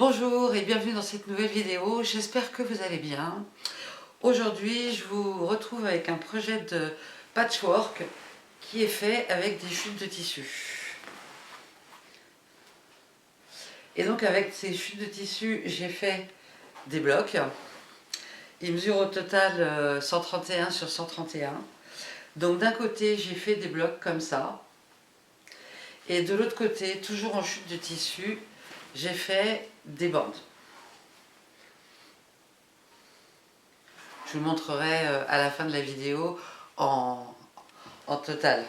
Bonjour et bienvenue dans cette nouvelle vidéo, j'espère que vous allez bien. Aujourd'hui je vous retrouve avec un projet de patchwork qui est fait avec des chutes de tissu. Et donc avec ces chutes de tissu j'ai fait des blocs. Ils mesurent au total 131 sur 131. Donc d'un côté j'ai fait des blocs comme ça. Et de l'autre côté, toujours en chute de tissu, j'ai fait des bandes. Je vous montrerai à la fin de la vidéo en total.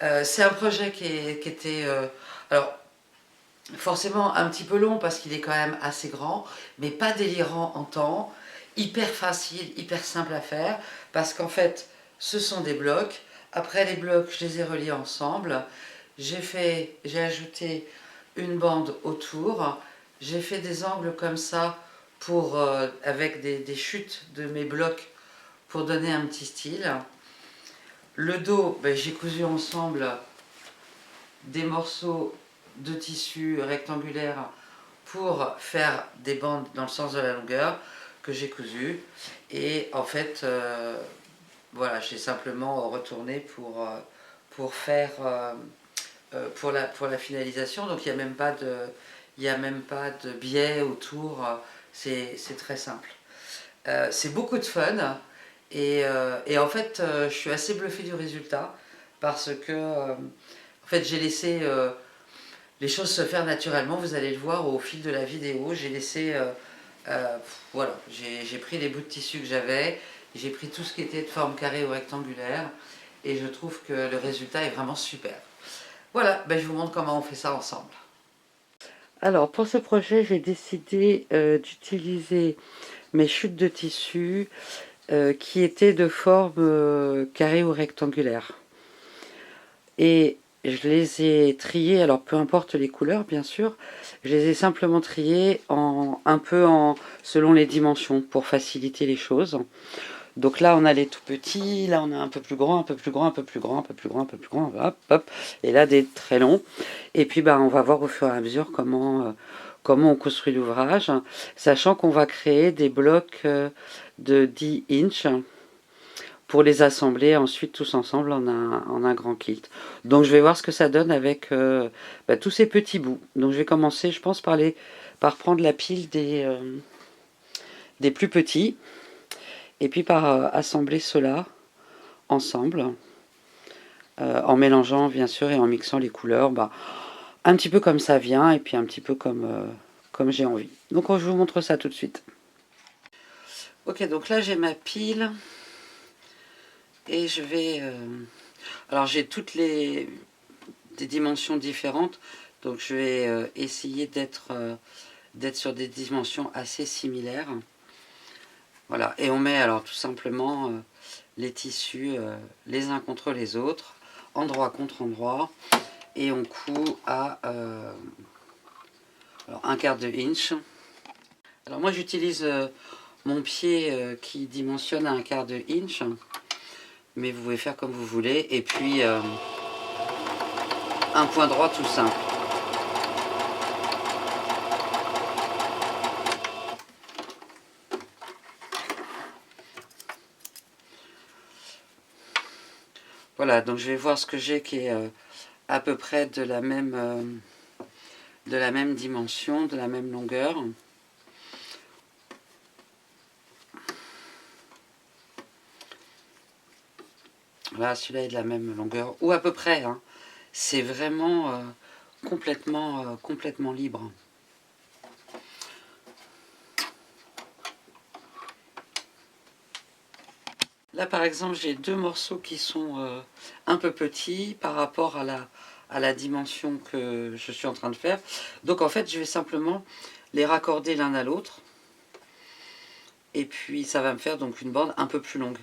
C'est un projet qui était alors forcément un petit peu long parce qu'il est quand même assez grand, mais pas délirant en temps, hyper facile, hyper simple à faire, parce qu'en fait ce sont des blocs. Après les blocs, je les ai reliés ensemble. J'ai ajouté une bande autour. J'ai fait des angles comme ça pour, avec des chutes de mes blocs pour donner un petit style. Le dos, ben, j'ai cousu ensemble des morceaux de tissu rectangulaire pour faire des bandes dans le sens de la longueur que j'ai cousu. Et en fait, voilà, j'ai simplement retourné pour faire pour la finalisation. Donc il n'y a même pas de, il n'y a même pas de biais autour. C'est très simple. C'est beaucoup de fun. Et en fait, je suis assez bluffée du résultat parce que en fait, j'ai laissé les choses se faire naturellement. Vous allez le voir au fil de la vidéo. J'ai laissé, voilà, j'ai pris les bouts de tissu que j'avais, j'ai pris tout ce qui était de forme carrée ou rectangulaire, et je trouve que le résultat est vraiment super. Voilà, ben je vous montre comment on fait ça ensemble. Alors pour ce projet, j'ai décidé d'utiliser mes chutes de tissu qui étaient de forme carrée ou rectangulaire. Et je les ai triées, alors peu importe les couleurs bien sûr, je les ai simplement triées un peu selon les dimensions pour faciliter les choses. Donc là on a les tout petits, là on a un peu plus grand, un peu plus grand, un peu plus grand, un peu plus grand, un peu plus grand, hop, hop, et là des très longs. Et puis on va voir au fur et à mesure comment on construit l'ouvrage, sachant qu'on va créer des blocs de 10 inches pour les assembler ensuite tous ensemble en un grand kit. Donc je vais voir ce que ça donne avec tous ces petits bouts. Donc je vais commencer, je pense, par prendre la pile des plus petits, et puis par assembler cela ensemble, en mélangeant bien sûr et en mixant les couleurs, un petit peu comme ça vient, et puis un petit peu comme j'ai envie. Donc je vous montre ça tout de suite. Ok, donc là j'ai ma pile, et je vais... alors j'ai toutes des dimensions différentes, donc je vais essayer d'être sur des dimensions assez similaires. Voilà, et on met alors tout simplement les tissus les uns contre les autres, endroit contre endroit, et on coud à alors, 1/4 de inch. Alors moi j'utilise mon pied qui dimensionne à 1/4 de inch, mais vous pouvez faire comme vous voulez, et puis un point droit tout simple. Voilà, donc je vais voir ce que j'ai qui est à peu près de la même dimension, de la même longueur. Là, celui-là est de la même longueur, ou à peu près, hein. C'est vraiment complètement libre. Là, par exemple, j'ai deux morceaux qui sont un peu petits par rapport à la dimension que je suis en train de faire. Donc, en fait, je vais simplement les raccorder l'un à l'autre. Et puis, ça va me faire donc une bande un peu plus longue.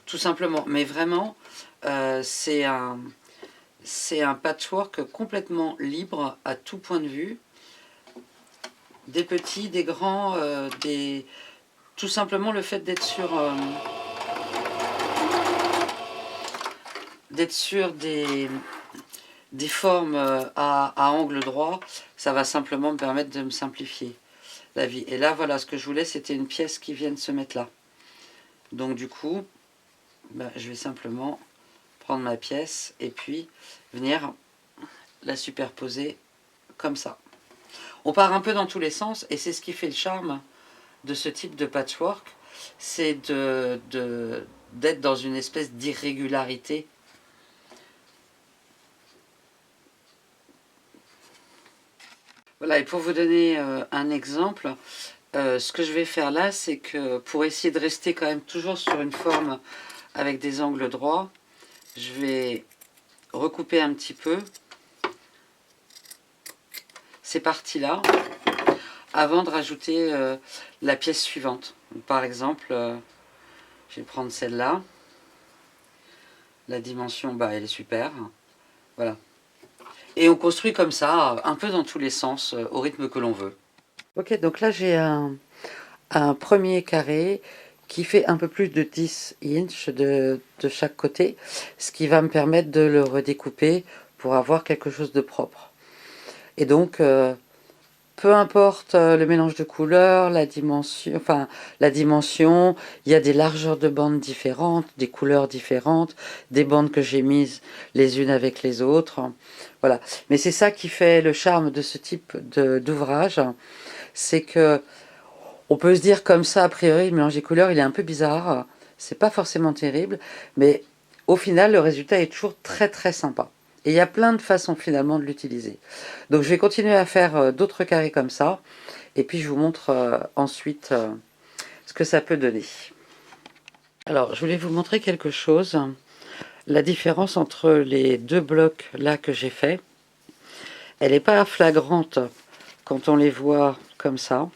Tout simplement. Mais vraiment, c'est un patchwork complètement libre à tout point de vue. Des petits, des grands, tout simplement le fait d'être sur des formes à angle droit, ça va simplement me permettre de me simplifier la vie. Et là, voilà, ce que je voulais, c'était une pièce qui vienne se mettre là. Donc du coup, ben, je vais simplement prendre ma pièce et puis venir la superposer comme ça. On part un peu dans tous les sens et c'est ce qui fait le charme de ce type de patchwork, c'est d'être dans une espèce d'irrégularité. Voilà, et pour vous donner un exemple, ce que je vais faire là, c'est que pour essayer de rester quand même toujours sur une forme avec des angles droits, je vais recouper un petit peu ces parties-là avant de rajouter la pièce suivante. Par exemple, je vais prendre celle-là. La dimension, bah, elle est super. Voilà. Et on construit comme ça, un peu dans tous les sens, au rythme que l'on veut. Ok, donc là j'ai un premier carré qui fait un peu plus de 10 inches de chaque côté, ce qui va me permettre de le redécouper pour avoir quelque chose de propre. Et donc, peu importe le mélange de couleurs, la dimension, il y a des largeurs de bandes différentes, des couleurs différentes, des bandes que j'ai mises les unes avec les autres. Voilà. Mais c'est ça qui fait le charme de ce type d'ouvrage, c'est que on peut se dire comme ça, a priori, le mélange des couleurs, il est un peu bizarre, c'est pas forcément terrible, mais au final, le résultat est toujours très très sympa. Et il y a plein de façons finalement de l'utiliser. Donc je vais continuer à faire d'autres carrés comme ça, et puis je vous montre ensuite ce que ça peut donner. Alors je voulais vous montrer quelque chose, la différence entre les deux blocs là que j'ai fait. Elle n'est pas flagrante quand on les voit comme ça.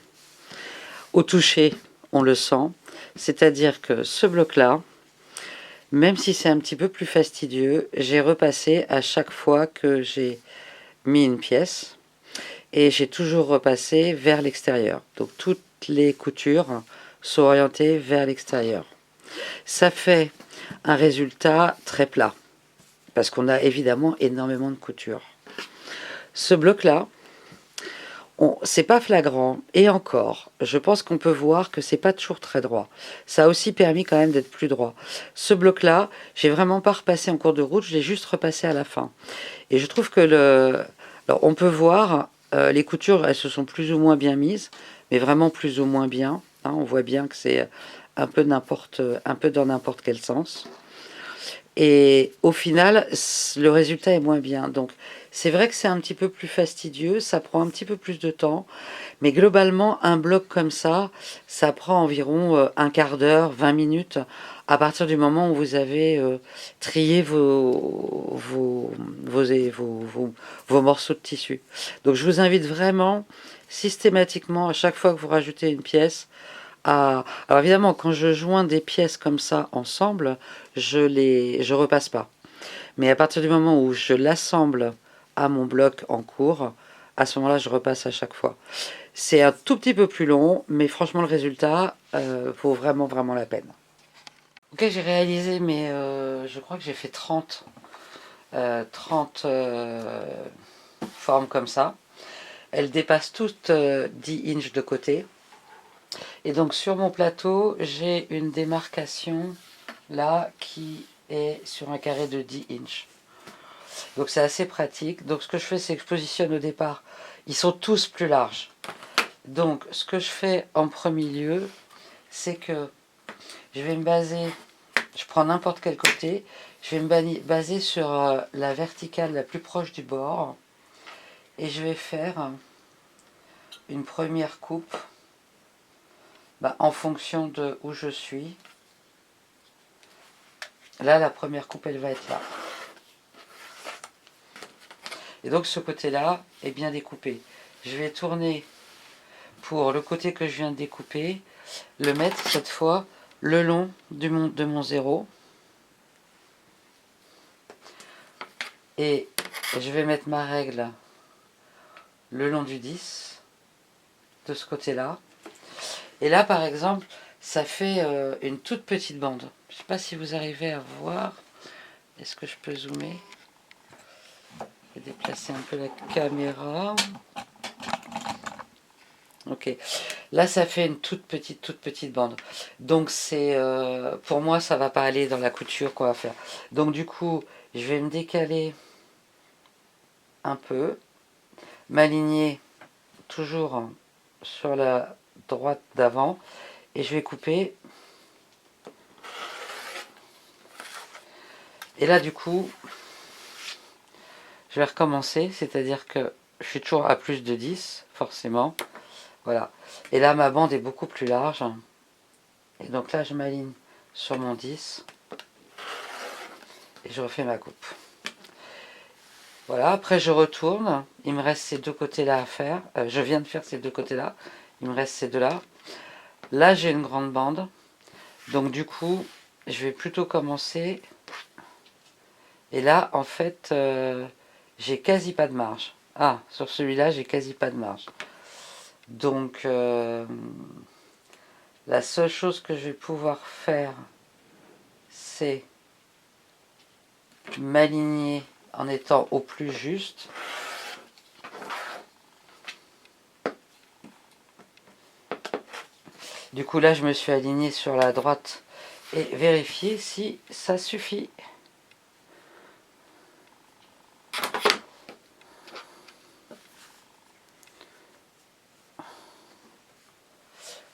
Au toucher, on le sent, c'est-à-dire que ce bloc-là, même si c'est un petit peu plus fastidieux, j'ai repassé à chaque fois que j'ai mis une pièce et j'ai toujours repassé vers l'extérieur. Donc toutes les coutures sont orientées vers l'extérieur. Ça fait un résultat très plat parce qu'on a évidemment énormément de coutures. Ce bloc-là, c'est pas flagrant, et encore, je pense qu'on peut voir que c'est pas toujours très droit. Ça a aussi permis quand même d'être plus droit. Ce bloc-là, j'ai vraiment pas repassé en cours de route, je l'ai juste repassé à la fin. Et je trouve que alors on peut voir, les coutures, elles se sont plus ou moins bien mises, mais vraiment plus ou moins bien. Hein, on voit bien que c'est un peu dans n'importe quel sens. Et au final, le résultat est moins bien. Donc, c'est vrai que c'est un petit peu plus fastidieux, ça prend un petit peu plus de temps, mais globalement, un bloc comme ça prend environ un quart d'heure, 20 minutes, à partir du moment où vous avez trié vos morceaux de tissu. Donc, je vous invite vraiment, systématiquement, à chaque fois que vous rajoutez une pièce, alors évidemment, quand je joins des pièces comme ça ensemble, je repasse pas. Mais à partir du moment où je l'assemble à mon bloc en cours, à ce moment-là, je repasse à chaque fois. C'est un tout petit peu plus long, mais franchement, le résultat vaut vraiment, vraiment la peine. Ok, j'ai réalisé, mais je crois que j'ai fait 30 formes comme ça. Elles dépassent toutes 10 inches de côté. Et donc sur mon plateau, j'ai une démarcation là qui est sur un carré de 10 inches. Donc c'est assez pratique. Donc ce que je fais, c'est que je positionne au départ. Ils sont tous plus larges. Donc ce que je fais en premier lieu, c'est que je vais me baser, je prends n'importe quel côté, je vais me baser sur la verticale la plus proche du bord. Et je vais faire une première coupe en fonction de où je suis. Là, la première coupe, elle va être là. Et donc ce côté-là est bien découpé. Je vais tourner pour le côté que je viens de découper, le mettre cette fois le long de mon zéro. Et je vais mettre ma règle le long du 10, de ce côté-là. Et là, par exemple, ça fait une toute petite bande. Je ne sais pas si vous arrivez à voir. Est-ce que je peux zoomer? vais déplacer un peu la caméra. Ok, là ça fait une toute petite bande. Donc c'est pour moi ça va pas aller dans la couture qu'on va faire. Donc du coup je vais me décaler un peu, m'aligner toujours sur la droite d'avant et je vais couper. Et là du coup je vais recommencer, c'est-à-dire que je suis toujours à plus de 10 forcément. Voilà. Et là ma bande est beaucoup plus large. Et donc là je m'aligne sur mon 10 et je refais ma coupe. Voilà, après je retourne, il me reste ces deux côtés-là à faire. Je viens de faire ces deux côtés-là, il me reste ces deux-là. Là j'ai une grande bande, donc du coup je vais plutôt commencer. Et là en fait j'ai quasi pas de marge. Ah, sur celui-là j'ai quasi pas de marge. Donc la seule chose que je vais pouvoir faire, c'est m'aligner en étant au plus juste. Du coup là je me suis aligné sur la droite et vérifier si ça suffit.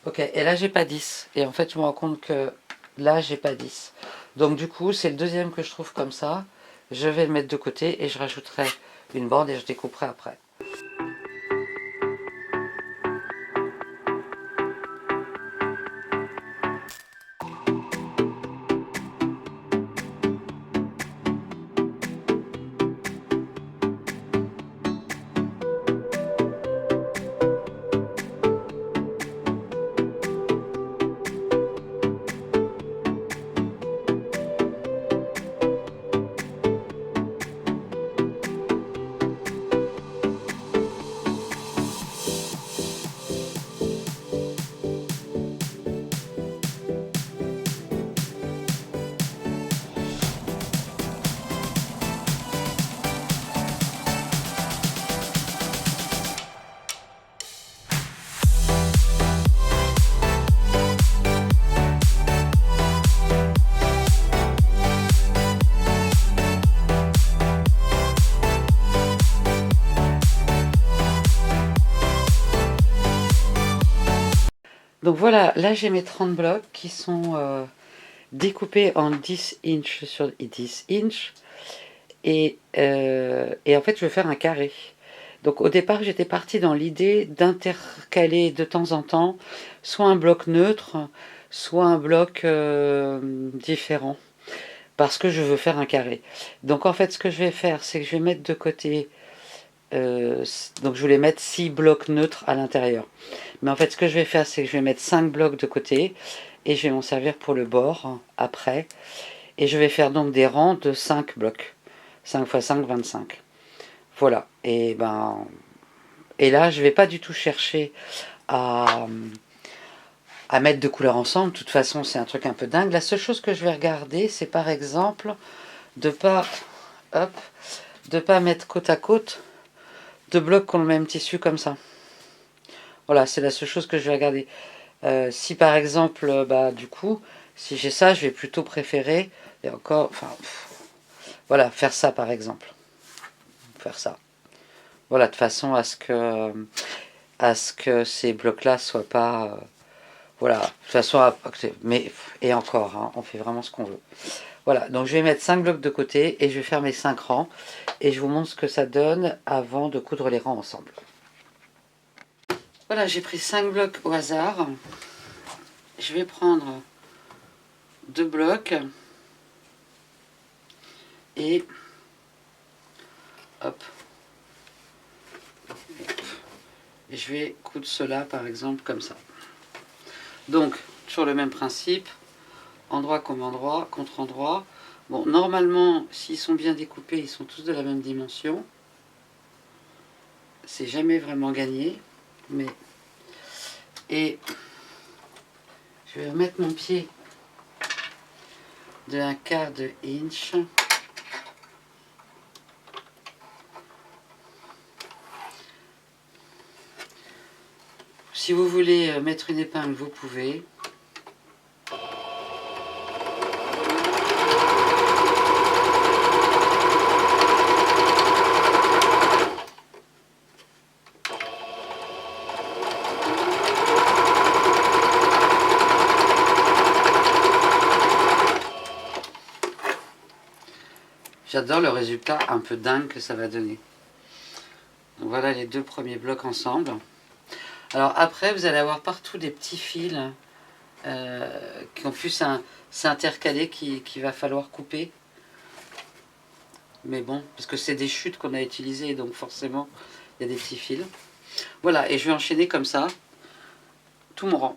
Ok, et là j'ai pas 10. Et en fait je me rends compte que là j'ai pas 10. Donc du coup c'est le deuxième que je trouve comme ça. Je vais le mettre de côté et je rajouterai une bande et je découperai après. Donc voilà, là j'ai mes 30 blocs qui sont découpés en 10 inches sur 10 inches. Et en fait je vais faire un carré. Donc au départ j'étais partie dans l'idée d'intercaler de temps en temps soit un bloc neutre, soit un bloc différent. Parce que je veux faire un carré. Donc en fait ce que je vais faire c'est que je vais mettre de côté, donc je voulais mettre 6 blocs neutres à l'intérieur. Mais en fait ce que je vais faire c'est que je vais mettre 5 blocs de côté et je vais m'en servir pour le bord après. Et je vais faire donc des rangs de 5 blocs. 5 x 5, 25. Voilà. Et là je vais pas du tout chercher à mettre deux couleurs ensemble. De toute façon c'est un truc un peu dingue. La seule chose que je vais regarder c'est par exemple de pas mettre côte à côte deux blocs qui ont le même tissu comme ça. Voilà, c'est la seule chose que je vais regarder. Si par exemple, du coup, si j'ai ça, je vais plutôt préférer, et encore, enfin, voilà, faire ça par exemple. Faire ça. Voilà, de façon à ce que ces blocs-là soient pas... voilà, de façon mais, et encore, hein, on fait vraiment ce qu'on veut. Voilà, donc je vais mettre 5 blocs de côté et je vais faire mes 5 rangs. Et je vous montre ce que ça donne avant de coudre les rangs ensemble. Voilà, j'ai pris 5 blocs au hasard. Je vais prendre 2 blocs. Et hop. Et je vais coudre cela par exemple comme ça. Donc, toujours le même principe. Endroit comme endroit, contre endroit. Bon, normalement, s'ils sont bien découpés, ils sont tous de la même dimension. C'est jamais vraiment gagné. Mais... Et je vais remettre mon pied de 1/4 de inch. Si vous voulez mettre une épingle, vous pouvez. J'adore le résultat un peu dingue que ça va donner. Donc voilà les deux premiers blocs ensemble. Alors après, vous allez avoir partout des petits fils qui ont pu s'intercaler, qu'il va falloir couper. Mais bon, parce que c'est des chutes qu'on a utilisées, donc forcément, il y a des petits fils. Voilà, et je vais enchaîner comme ça, tout mon rang.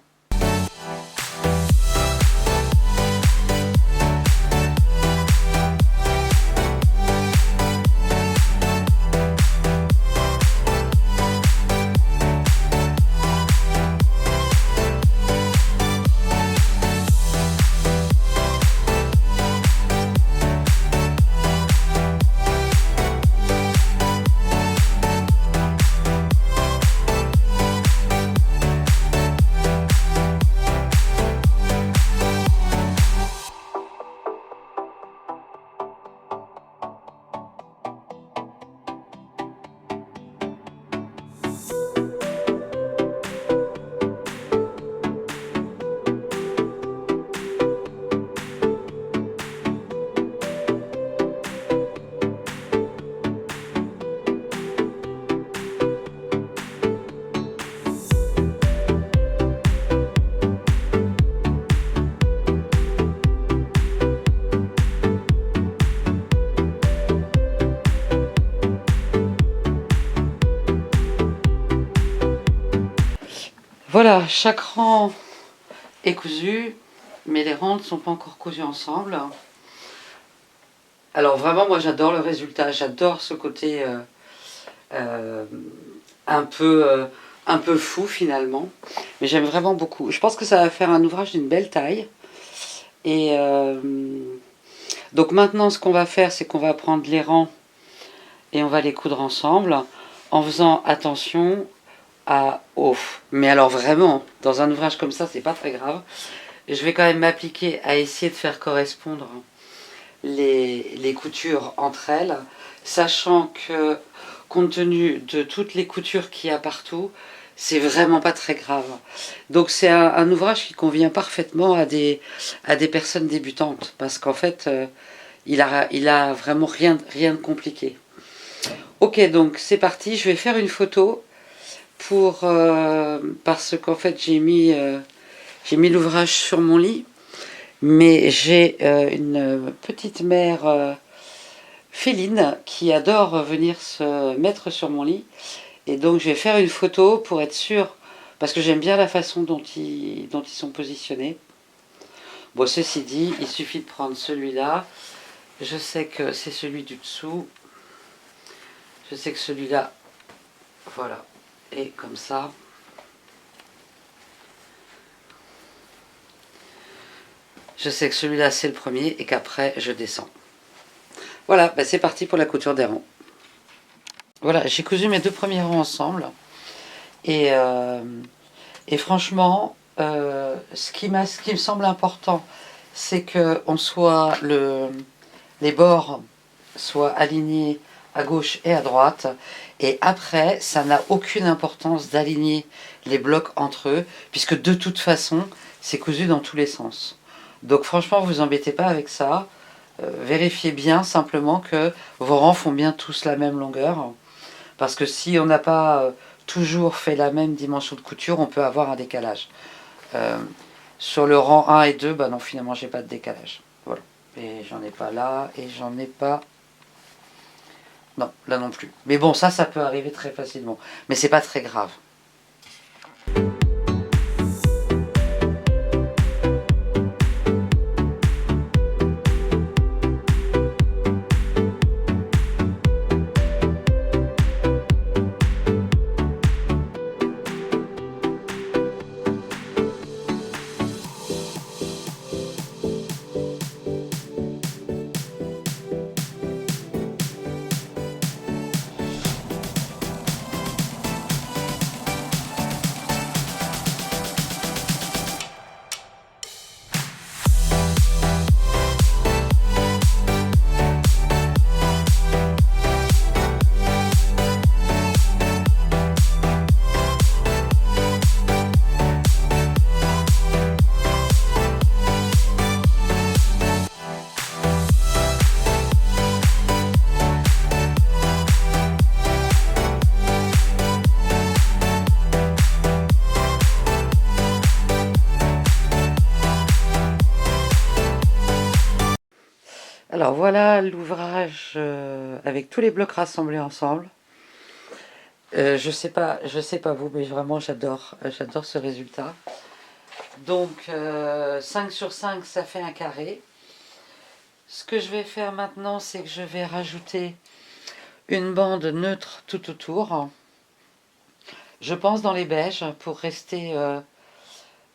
Voilà, chaque rang est cousu, mais les rangs ne sont pas encore cousus ensemble. Alors vraiment, moi j'adore le résultat, j'adore ce côté un peu fou finalement, mais j'aime vraiment beaucoup. Je pense que ça va faire un ouvrage d'une belle taille. Et donc maintenant, ce qu'on va faire, c'est qu'on va prendre les rangs et on va les coudre ensemble, en faisant attention mais alors vraiment, dans un ouvrage comme ça, c'est pas très grave. Je vais quand même m'appliquer à essayer de faire correspondre les coutures entre elles, sachant que compte tenu de toutes les coutures qu'il y a partout, c'est vraiment pas très grave. Donc c'est un ouvrage qui convient parfaitement à des personnes débutantes, parce qu'en fait, il a vraiment rien de compliqué. Ok, donc c'est parti, je vais faire une photo parce qu'en fait j'ai mis l'ouvrage sur mon lit, mais j'ai une petite mère féline qui adore venir se mettre sur mon lit, et donc je vais faire une photo pour être sûre, parce que j'aime bien la façon dont ils sont positionnés. Bon, ceci dit, il suffit de prendre celui-là, je sais que c'est celui du dessous, je sais que celui-là, voilà, et comme ça. Je sais que celui-là c'est le premier et qu'après je descends. Voilà, bah c'est parti pour la couture des rangs. Voilà, j'ai cousu mes deux premiers rangs ensemble. Et franchement, ce qui me semble important, c'est que les bords soient alignés à gauche et à droite. Et après, ça n'a aucune importance d'aligner les blocs entre eux, puisque de toute façon, c'est cousu dans tous les sens. Donc franchement, vous embêtez pas avec ça. Vérifiez bien simplement que vos rangs font bien tous la même longueur. Parce que si on n'a pas toujours fait la même dimension de couture, on peut avoir un décalage. Sur le rang 1 et 2, bah non, finalement, j'ai pas de décalage. Voilà. Et j'en ai pas là, et j'en ai pas... Non, là non plus. Mais bon, ça peut arriver très facilement. Mais c'est pas très grave. Alors voilà l'ouvrage avec tous les blocs rassemblés ensemble. Je sais pas vous, mais vraiment j'adore ce résultat. Donc 5 sur 5, ça fait un carré. Ce que je vais faire maintenant, c'est que je vais rajouter une bande neutre tout autour. Je pense dans les beiges pour rester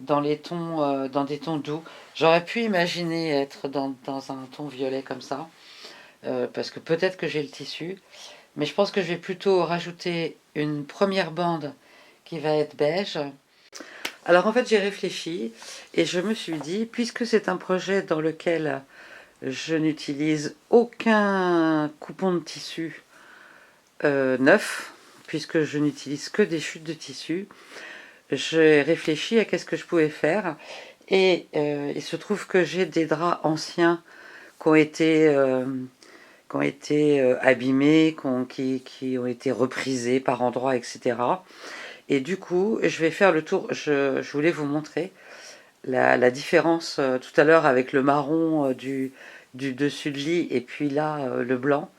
dans des tons doux. J'aurais pu imaginer être dans un ton violet comme ça, parce que peut-être que j'ai le tissu. Mais je pense que je vais plutôt rajouter une première bande qui va être beige. Alors en fait j'ai réfléchi et je me suis dit, puisque c'est un projet dans lequel je n'utilise aucun coupon de tissu neuf, puisque je n'utilise que des chutes de tissu, j'ai réfléchi à qu'est-ce que je pouvais faire. Et il se trouve que j'ai des draps anciens qui ont été abîmés, qui ont été reprisés par endroits, etc. Et du coup, je vais faire le tour. Je voulais vous montrer la différence tout à l'heure avec le marron du dessus de lit et puis là le blanc.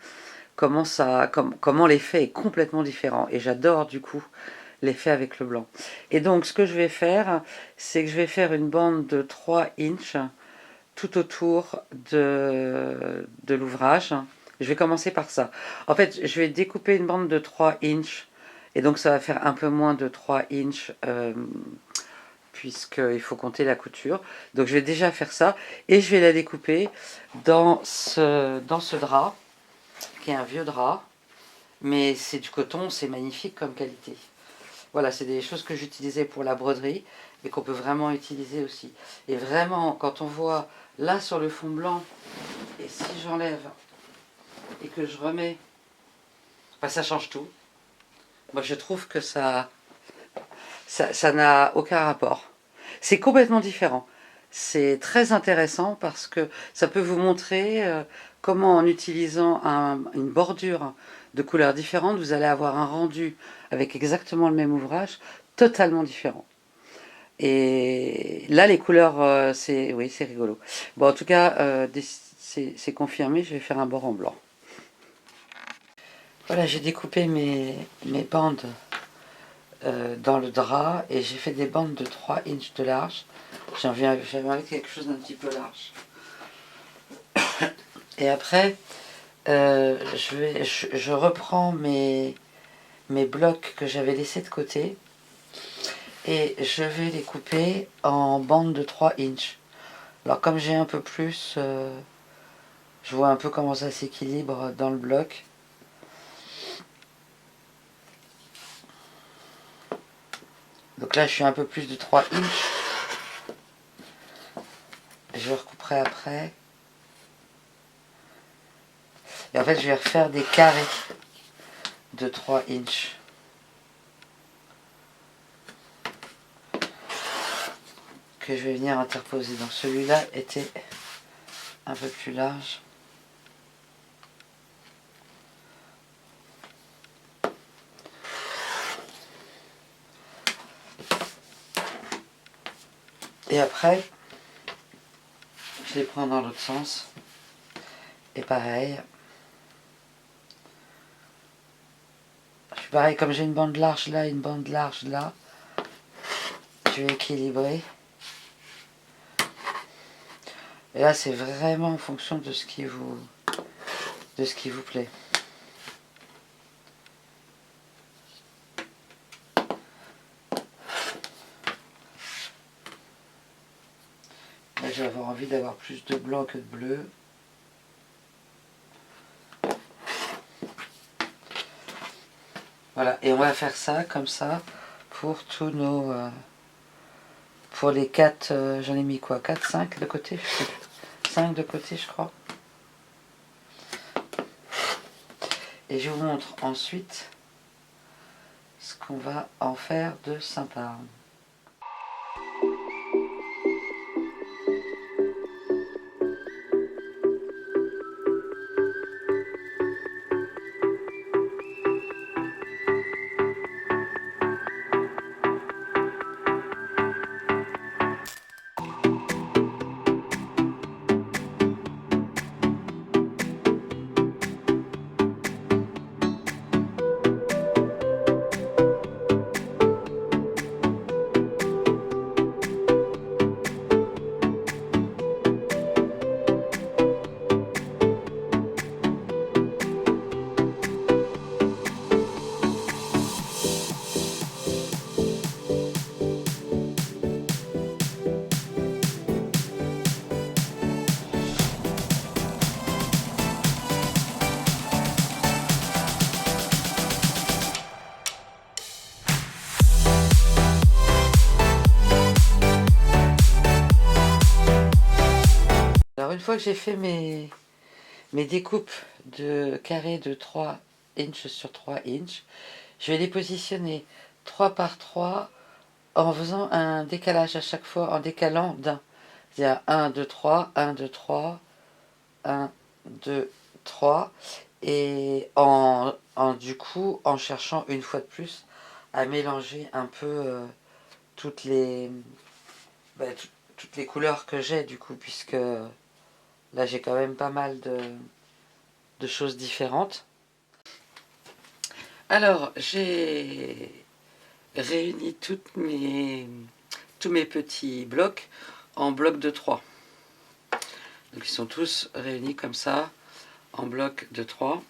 Comment l'effet est complètement différent. Et j'adore du coup l'effet avec le blanc. Et donc ce que je vais faire, c'est que je vais faire une bande de 3 inches tout autour de l'ouvrage. Je vais commencer par ça. En fait, je vais découper une bande de 3 inches. Et donc ça va faire un peu moins de 3 inches puisqu'il faut compter la couture. Donc je vais déjà faire ça. Et je vais la découper dans ce drap, qui est un vieux drap. Mais c'est du coton, c'est magnifique comme qualité. Voilà, c'est des choses que j'utilisais pour la broderie et qu'on peut vraiment utiliser aussi. Et vraiment, quand on voit là sur le fond blanc, et si j'enlève et que je remets, bah, ça change tout. Moi, je trouve que ça n'a aucun rapport. C'est complètement différent. C'est très intéressant parce que ça peut vous montrer comment en utilisant une bordure de couleurs différentes, vous allez avoir un rendu avec exactement le même ouvrage totalement différent. Et là, les couleurs, oui, c'est rigolo. Bon, en tout cas, c'est confirmé, je vais faire un bord en blanc. Voilà, j'ai découpé mes bandes dans le drap et j'ai fait des bandes de 3 inches de large. J'avais quelque chose d'un petit peu large. Et après, je reprends mes blocs que j'avais laissés de côté et je vais les couper en bandes de 3 inches. Alors comme j'ai un peu plus, je vois un peu comment ça s'équilibre dans le bloc. Donc là je suis un peu plus de 3 inches. Je recouperai après. Et en fait je vais refaire des carrés de 3 inches. Que je vais venir interposer. Donc celui-là était un peu plus large. Et après, je les prends dans l'autre sens. Et pareil. Je suis pareil, comme j'ai une bande large là, une bande large là, je vais équilibrer. Et là, c'est vraiment en fonction de ce qui vous plaît. Là, je vais avoir envie d'avoir plus de blanc que de bleu. Voilà, et on va faire ça comme ça pour tous nos... pour les 4, j'en ai mis quoi, 4, 5 de côté, je sais plus. 5 de côté, je crois. Et je vous montre ensuite ce qu'on va en faire de sympa. fois que j'ai fait mes découpes de carrés de 3 inches sur 3 inches, je vais les positionner 3 par 3 en faisant un décalage à chaque fois, en décalant d'un. C'est-à-dire 1, 2, 3, 1, 2, 3, 1, 2, 3. Et du coup, en cherchant une fois de plus à mélanger un peu toutes les, bah, toutes les couleurs que j'ai du coup, puisque là j'ai quand même pas mal de choses différentes. Alors, j'ai réuni tous mes petits blocs en blocs de 3. Donc ils sont tous réunis comme ça, en blocs de 3.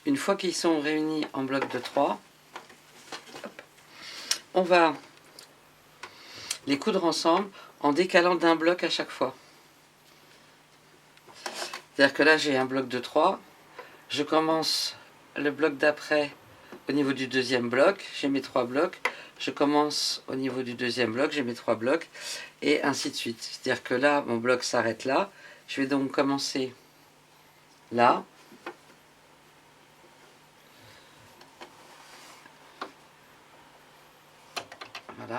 Une fois qu'ils sont réunis en blocs de 3, on va les coudre ensemble en décalant d'un bloc à chaque fois. C'est-à-dire que là j'ai un bloc de 3, je commence le bloc d'après au niveau du deuxième bloc, j'ai mes 3 blocs, je commence au niveau du deuxième bloc, j'ai mes 3 blocs, et ainsi de suite. C'est-à-dire que là, mon bloc s'arrête là, je vais donc commencer là, voilà.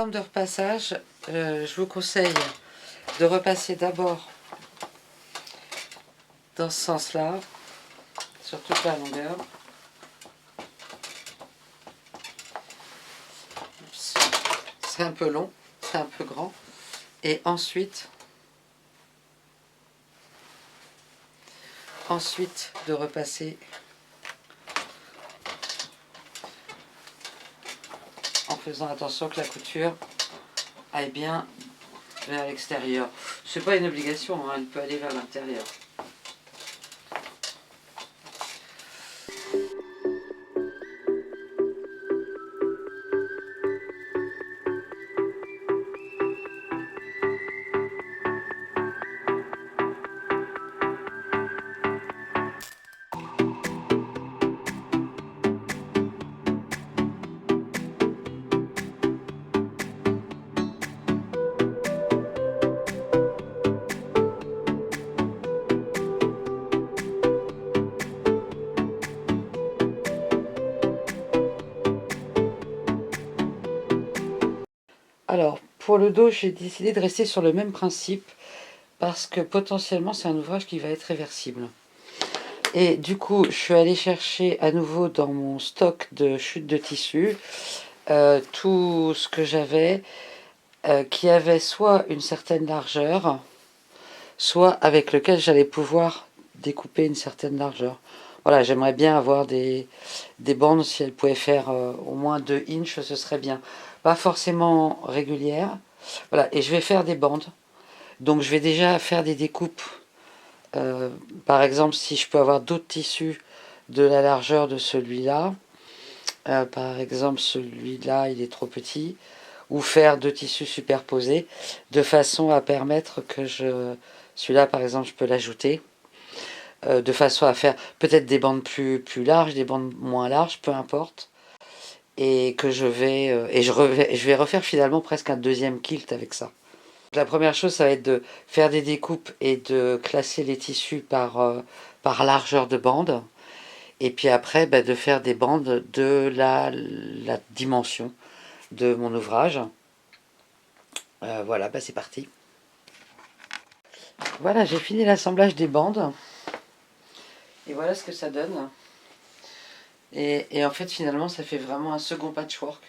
termes de repassage, je vous conseille de repasser d'abord dans ce sens-là, sur toute la longueur. C'est un peu long, c'est un peu grand. Et ensuite de repasser en faisant attention que la couture aille bien vers l'extérieur. C'est pas une obligation, hein, elle peut aller vers l'intérieur. Alors, pour le dos, j'ai décidé de rester sur le même principe parce que potentiellement, c'est un ouvrage qui va être réversible. Et du coup, je suis allée chercher à nouveau dans mon stock de chutes de tissu tout ce que j'avais qui avait soit une certaine largeur, soit avec lequel j'allais pouvoir découper une certaine largeur. Voilà, j'aimerais bien avoir des bandes, si elles pouvaient faire au moins 2 inches, ce serait bien. Pas forcément régulières. Voilà, et je vais faire des bandes. Donc je vais déjà faire des découpes. Par exemple, si je peux avoir d'autres tissus de la largeur de celui-là. Par exemple, celui-là, il est trop petit. Ou faire 2 tissus superposés, de façon à permettre que celui-là, par exemple, je peux l'ajouter. De façon à faire peut-être des bandes plus larges, des bandes moins larges, peu importe. Et que je vais refaire finalement presque un deuxième kilt avec ça. La première chose, ça va être de faire des découpes et de classer les tissus par largeur de bande. Et puis après, de faire des bandes de la dimension de mon ouvrage. Voilà, c'est parti. Voilà, j'ai fini l'assemblage des bandes. Et voilà ce que ça donne. Et en fait, finalement, ça fait vraiment un second patchwork.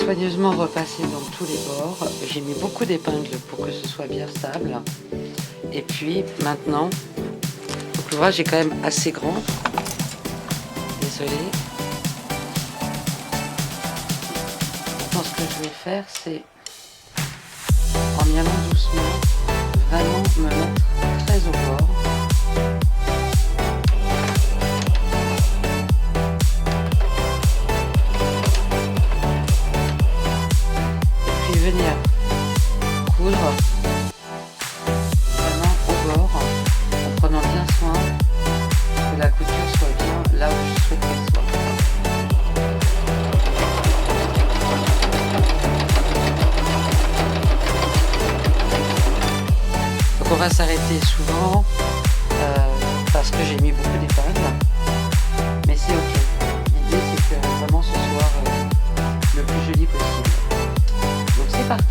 soigneusement repassé dans tous les bords. J'ai mis beaucoup d'épingles pour que ce soit bien stable. Et puis maintenant, l'ouvrage est quand même assez grand. Désolée. Maintenant, ce que je vais faire, c'est, en y allant doucement, vraiment me mettre très au bord. Et puis venir coudre vraiment au bord, en prenant bien soin que la couture soit bien là où je souhaite qu'elle soit. Donc on va s'arrêter souvent parce que j'ai mis beaucoup d'épingles, mais c'est ok. L'idée c'est que vraiment ce soit le plus joli possible. Donc c'est parti.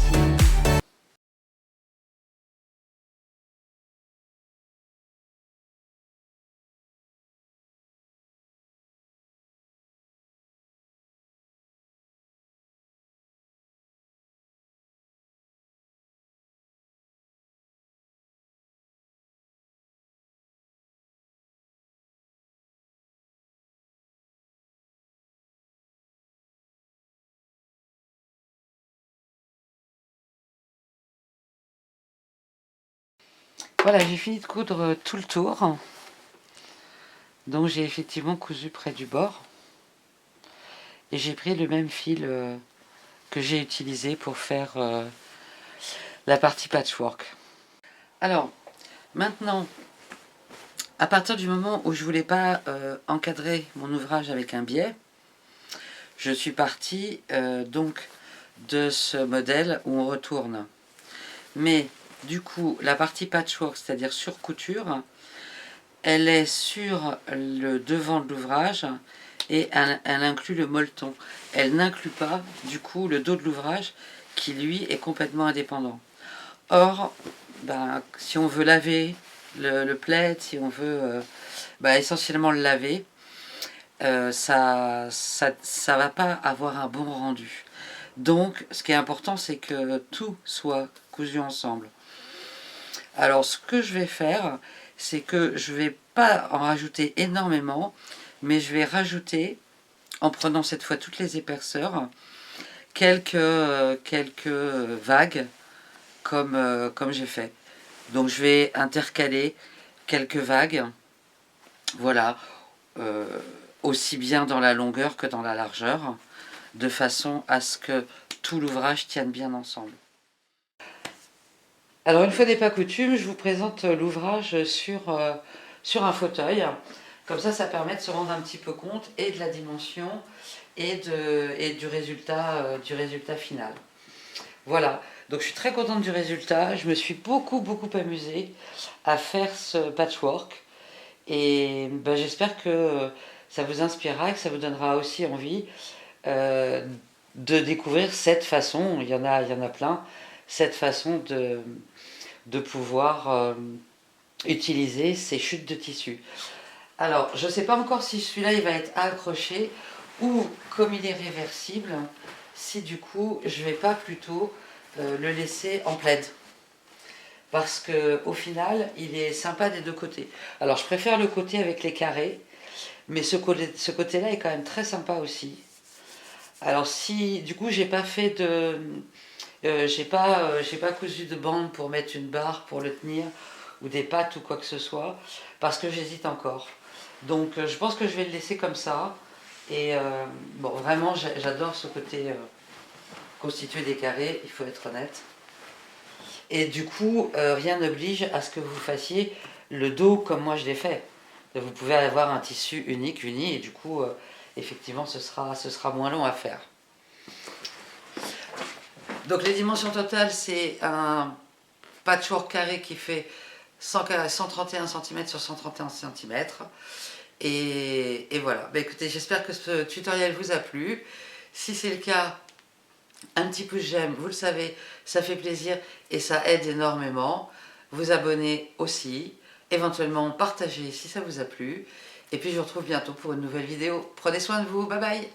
Voilà, j'ai fini de coudre tout le tour. Donc j'ai effectivement cousu près du bord. Et j'ai pris le même fil que j'ai utilisé pour faire la partie patchwork. Alors, maintenant, à partir du moment où je voulais pas encadrer mon ouvrage avec un biais, je suis partie donc de ce modèle où on retourne. Mais du coup, la partie patchwork, c'est-à-dire sur couture, elle est sur le devant de l'ouvrage et elle inclut le molleton. Elle n'inclut pas du coup le dos de l'ouvrage qui lui est complètement indépendant. Or, ben, si on veut laver le plaid, si on veut essentiellement le laver, ça va pas avoir un bon rendu. Donc ce qui est important, c'est que tout soit cousu ensemble. Alors ce que je vais faire, c'est que je vais pas en rajouter énormément, mais je vais rajouter, en prenant cette fois toutes les épaisseurs, quelques vagues comme j'ai fait. Donc je vais intercaler quelques vagues, voilà, aussi bien dans la longueur que dans la largeur, de façon à ce que tout l'ouvrage tienne bien ensemble. Alors une fois n'est pas coutume, je vous présente l'ouvrage sur un fauteuil. Comme ça permet de se rendre un petit peu compte et de la dimension et du résultat final. Voilà, donc je suis très contente du résultat. Je me suis beaucoup amusée à faire ce patchwork. Et ben, j'espère que ça vous inspirera et que ça vous donnera aussi envie de découvrir cette façon, il y en a plein, cette façon de pouvoir utiliser ces chutes de tissu. Alors, je ne sais pas encore si celui-là il va être accroché ou comme il est réversible, si du coup je ne vais pas plutôt le laisser en plaid. Parce qu'au final, il est sympa des deux côtés. Alors, je préfère le côté avec les carrés, mais ce côté-là est quand même très sympa aussi. Alors, si du coup, j'ai pas fait de. J'ai pas cousu de bande pour mettre une barre pour le tenir, ou des pattes ou quoi que ce soit, parce que j'hésite encore. Donc, je pense que je vais le laisser comme ça. Et bon, vraiment, j'adore ce côté constitué des carrés, il faut être honnête. Et du coup, rien n'oblige à ce que vous fassiez le dos comme moi je l'ai fait. Vous pouvez avoir un tissu unique, uni, et du coup, effectivement, ce sera moins long à faire. Donc les dimensions totales, c'est un patchwork carré qui fait 131 cm sur 131 cm. Et voilà. Bah, écoutez, j'espère que ce tutoriel vous a plu. Si c'est le cas, un petit pouce j'aime, vous le savez, ça fait plaisir et ça aide énormément. Vous abonnez aussi, éventuellement partagez si ça vous a plu. Et puis je vous retrouve bientôt pour une nouvelle vidéo. Prenez soin de vous, bye bye.